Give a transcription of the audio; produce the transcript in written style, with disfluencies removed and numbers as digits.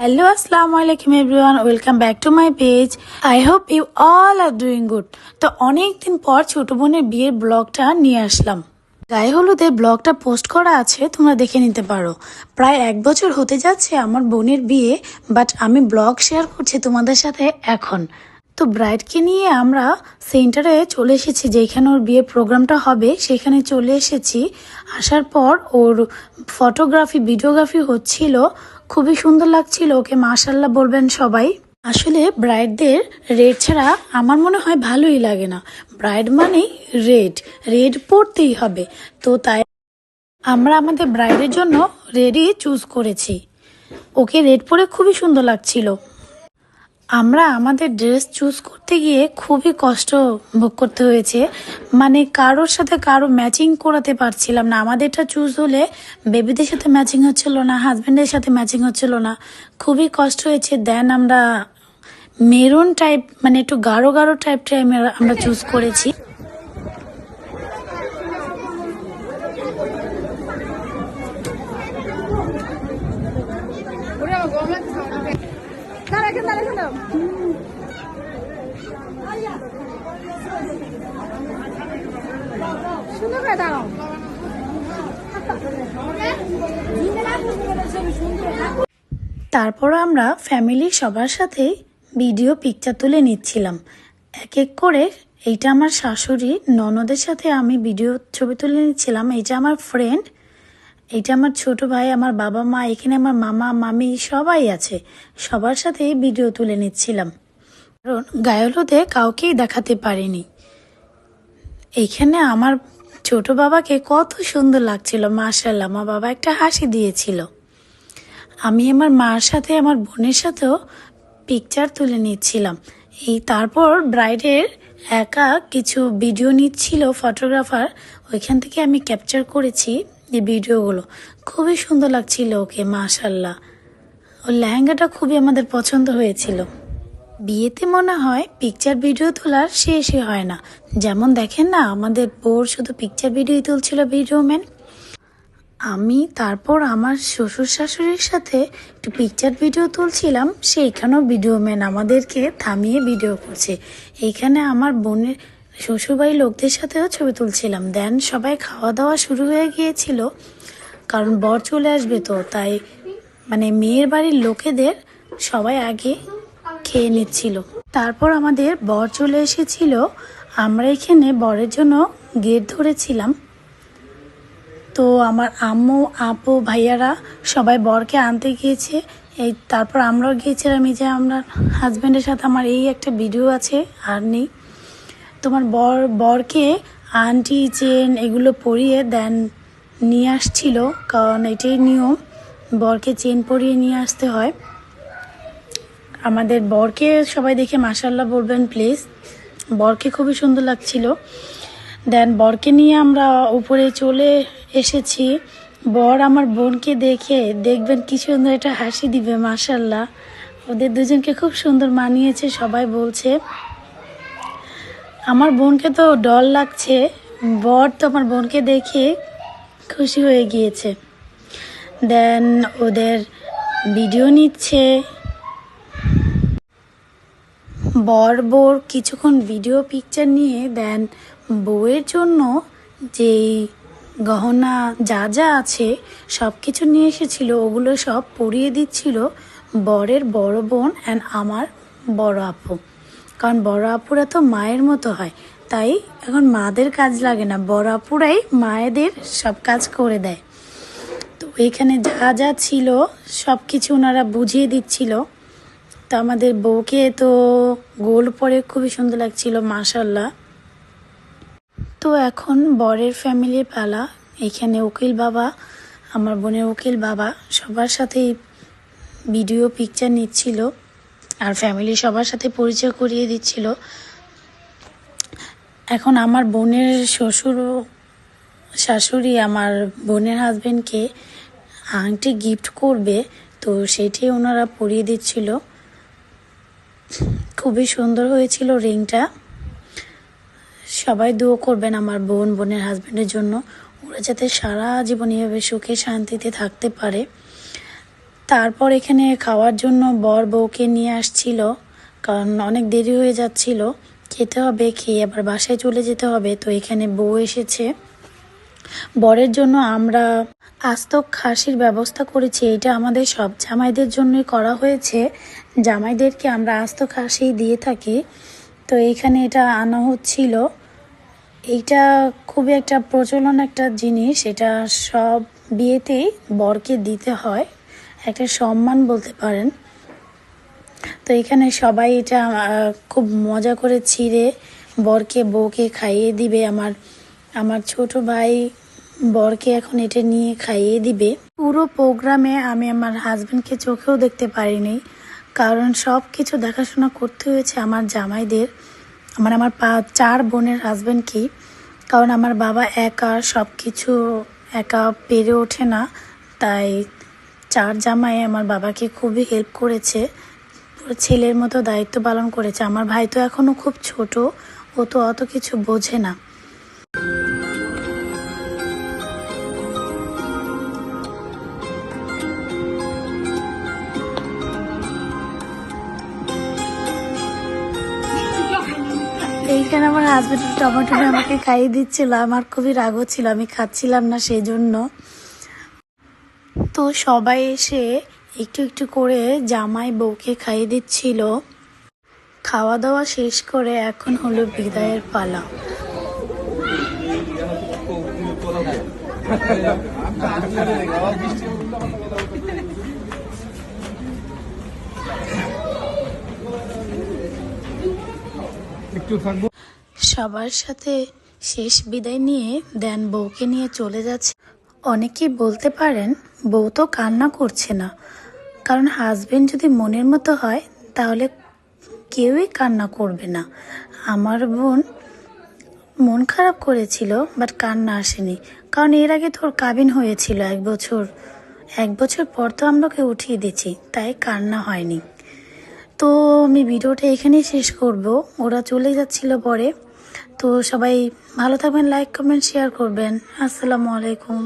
Hello, Assalamu alaikum everyone. Welcome back to my page. I hope you all are doing good. তো অনেকদিন পর ছোট বোনের বিয়ের ব্লগটা নিয়ে আসলাম। গায়ে হলুদের ব্লগটা পোস্ট করা আছে, তোমরা দেখে নিতে পারো। প্রায় 1 বছর হতে যাচ্ছে আমার বোনের বিয়ে, বাট আমি ব্লগ শেয়ার করছি তোমাদের সাথে এখন। তো ব্রাইডকে নিয়ে আমরা সেন্টারে চলে এসেছি, যেখানে ওর বিয়ের প্রোগ্রামটা হবে সেখানে চলে এসেছি। আসার পর ওর ফটোগ্রাফি ভিডিওগ্রাফি হচ্ছিল, খুবই সুন্দর লাগছিল ওকে, মাশাআল্লাহ বলবেন সবাই। আসলে ব্রাইডদের রেড ছাড়া আমার মনে হয় ভালোই লাগে না। ব্রাইড মানেই রেড, রেড পরতেই হবে। তো তাই আমরা আমাদের ব্রাইডের জন্য রেডই চুজ করেছি। ওকে রেড পরে খুবই সুন্দর লাগছিল। আমরা আমাদের ড্রেস চুজ করতে গিয়ে খুবই কষ্ট ভোগ করতে হয়েছে, মানে কারোর সাথে কারো ম্যাচিং করাতে পারছিলাম না। আমাদেরটা চুজ হলে বেবিদের সাথে ম্যাচিং হচ্ছিল না, হাজব্যান্ডের সাথে ম্যাচিং হচ্ছিল না, খুবই কষ্ট হয়েছে। দেন আমরা মেরুন টাইপ, মানে একটু গাঢ় গাঢ় টাইপটা আমরা চুজ করেছি। তারপর আমরা ফ্যামিলির সবার সাথে ভিডিও পিকচার তুলে নিচ্ছিলাম এক এক করে। এইটা আমার শাশুড়ি, ননদের সাথে আমি ভিডিও ছবি তুলে নিচ্ছিলাম। এইটা আমার ফ্রেন্ড, এইটা আমার ছোট ভাই, আমার বাবা মা, এখানে আমার মামা মামি সবাই আছে, সবার সাথে ভিডিও তুলে নিচ্ছিলাম। কারণ গায়ে হলুদে কাউকেই দেখাতে পারিনি। এইখানে আমার ছোট বাবাকে কত সুন্দর লাগছিল, মাশাআল্লাহ। আমার বাবা একটা হাসি দিয়েছিল। আমি আমার মার সাথে আমার বোনের সাথেও পিকচার তুলে নিচ্ছিলাম। এই তারপর ব্রাইডের একা কিছু ভিডিও নিচ্ছিল ফটোগ্রাফার, ওইখান থেকে আমি ক্যাপচার করেছি এই ভিডিওগুলো। খুবই সুন্দর লাগছিল ওকে, মাশাআল্লাহ। ওর লেহেঙ্গাটা খুবই আমাদের পছন্দ হয়েছিল। বিয়েতে মনে হয় পিকচার ভিডিও তোলার শেষই হয় না। যেমন দেখেন না, আমাদের বোর শুধু পিকচার ভিডিওই তুলছিল ভিডিওম্যান। আমি তারপর আমার শ্বশুর শাশুড়ির সাথে একটু পিকচার ভিডিও তুলছিলাম, সেইখানেও ভিডিওম্যান আমাদেরকে থামিয়ে ভিডিও করছে। এইখানে আমার বোনের শ্বশুরবাড়ির লোকদের সাথেও ছবি তুলছিলাম। দেন সবাই খাওয়া দাওয়া শুরু হয়ে গিয়েছিল, কারণ বর চলে আসবে, তো তাই মানে মেয়ের বাড়ির লোকেদের সবাই আগে খেয়ে নিচ্ছিল। তারপর আমাদের বর চলে এসেছিল, আমরা এখানে বরের জন্য গেট ধরেছিলাম। তো আমার আম্মু আপু ভাইয়ারা সবাই বরকে আনতে গিয়েছে। এই তারপর আমরাও গিয়েছিলাম। এই যে আমরা হাজব্যান্ডের সাথে আমার এই একটা ভিডিও আছে, আর নেই। তোমার বরকে আন্টি চেন এগুলো পরিয়ে দেন নিয়ে আসছিল, কারণ এটাই নিয়ম, বরকে চেন পরিয়ে নিয়ে আসতে হয়। আমাদের বরকে সবাই দেখে মাশাআল্লাহ বলবেন প্লিজ, বরকে খুবই সুন্দর লাগছিল। দেন বরকে নিয়ে আমরা উপরে চলে এসেছি। বর আমার বোনকে দেখে দেখবেন কি সুন্দর একটা হাসি দিবে, মাশাআল্লাহ। ওদের দুজনকে খুব সুন্দর মানিয়েছে সবাই বলছে। আমার বোনকে তো ডর লাগছে, বর তো আমার বোনকে দেখে খুশি হয়ে গিয়েছে। দেন ওদের ভিডিও নিচ্ছে। বর কিছুক্ষণ ভিডিও পিকচার নিয়ে দেন বউয়ের জন্য যেই গহনা যা যা আছে সব কিছু নিয়ে এসেছিল, ওগুলো সব পরিয়ে দিচ্ছিল বরের বড় বোন অ্যান্ড আমার বড় আপু। কারণ বড় আপুরা তো মায়ের মতো হয়, তাই এখন মাদের কাজ লাগে না, বড় আপুরাই মায়েদের সব কাজ করে দেয়। তো এখানে যা যা ছিল সব কিছু ওনারা বুঝিয়ে দিচ্ছিল। তো আমাদের বউকে তো গোল পরে খুবই সুন্দর লাগছিল, মাশাআল্লাহ। তো এখন বরের ফ্যামিলির পালা। এখানে উকিল বাবা, আমার বোনের উকিল বাবা সবার সাথেই ভিডিও পিকচার নিচ্ছিল, আর ফ্যামিলি সবার সাথে পরিচয় করিয়ে দিচ্ছিল। এখন আমার বোনের শ্বশুর শাশুড়ি আমার বোনের হাজবেন্ডকে আংটি গিফট করবে, তো সেটি ওনারা পরিয়ে দিচ্ছিল। খুবই সুন্দর হয়েছিল রিংটা। সবাই দোয়া করবেন আমার বোনের হাজবেন্ডের জন্য, ওরা যাতে সারা জীবন এভাবে সুখে শান্তিতে থাকতে পারে। তারপর এখানে খাওয়ার জন্য বর বউকে নিয়ে আসছিল, কারণ অনেক দেরি হয়ে যাচ্ছিল, খেতে হবে, খেয়ে আবার বাসায় চলে যেতে হবে। তো এখানে বউ এসেছে, বরের জন্য আমরা আস্ত খাসির ব্যবস্থা করেছি। এটা আমাদের সব জামাইদের জন্যই করা হয়েছে, জামাইদেরকে আমরা আস্ত খাসি দিয়ে থাকি। তো এখানে এটা আনা হচ্ছিল, এইটা খুবই একটা প্রচলন একটা জিনিস, এটা সব বিয়েতেই বরকে দিতে হয়, একটা সম্মান বলতে পারেন। তো এখানে সবাই এটা খুব মজা করে ছিঁড়ে বরকে বউকে খাইয়ে দিবে। আমার ছোট ভাই বরকে এখন এটা নিয়ে খাইয়ে দিবে। পুরো প্রোগ্রামে আমি আমার হাজবেন্ডকে চোখেও দেখতে পারিনি, কারণ সব কিছু দেখাশোনা করতে হয়েছে আমার জামাইদের, আমার 4 বোনের হাজবেন্ডকেই। কারণ আমার বাবা একা সব কিছু একা পেরে ওঠে না, তাই 4 জামাই আমার বাবাকে খুবই হেল্প করেছে, পুরো ছেলের মতো দায়িত্ব পালন করেছে। আমার ভাই তো এখনো খুব ছোট, ও তো অত কিছু বোঝে না। এইখানে আমার হাজবেন্ড টমেটো আমাকে খাইয়ে দিচ্ছিল, আমার খুবই রাগ হচ্ছিল, আমি খাচ্ছিলাম না সেই জন্য। তো সবাই এসে একটু একটু করে জামাই বউকে খাইয়ে দিচ্ছিল। খাওয়া দাওয়া শেষ করে এখন হলো বিদায়ের পালা। সবার সাথে শেষ বিদায় নিয়ে দেন বউকে নিয়ে চলে যাচ্ছে। অনেকেই বলতে পারেন বউ তো কান্না করছে না, কারণ হাজবেন্ড যদি মনের মতো হয় তাহলে কেউই কান্না করবে না। আমার বোন মন খারাপ করেছিল, বাট কান্না আসেনি, কারণ এর আগে তোর কাবিন হয়েছিল 1 বছর পর তো আমরা ওকে উঠিয়ে দিচ্ছি, তাই কান্না হয়নি। তো আমি ভিডিওটা এখানেই শেষ করব, ওরা চলে যাচ্ছিল পরে। তো সবাই ভালো থাকবেন, লাইক কমেন্ট শেয়ার করবেন। আসসালামু আলাইকুম।